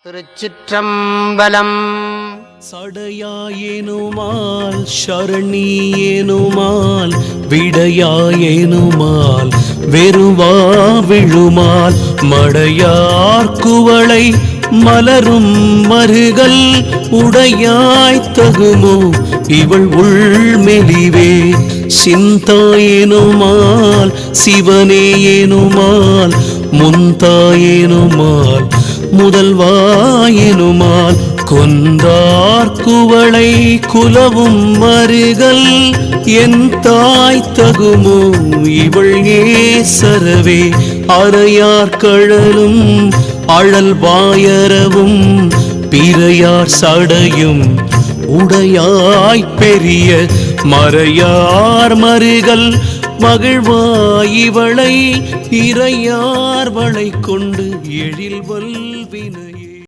திருச்சிற்றம்பலம். சடையாயேனுமால் சரணியேனுமால் விடையாயேனுமால் வெறுவா விழுமால் மடையார் குவளை மலரும் மருகல் உடையாய் தகுமோ இவள் உள்மெலிவே. சிந்தாயேனுமால் சிவனேயேனுமால் முந்தாயேனுமால் முதல்வாயெனுமால் கொந்தார் குவளை குலவும் மருகல் என் தாய் தகுமோ இவள் ஏசரவே. அறையார் கழலும் அழல் வாயரவும் பிறையார் சடையும் உடையாய் பெரிய மறையார் மருகல் மகிழ்வாயிவளை இறையார் வளை கொண்டு எழில் வல்வின.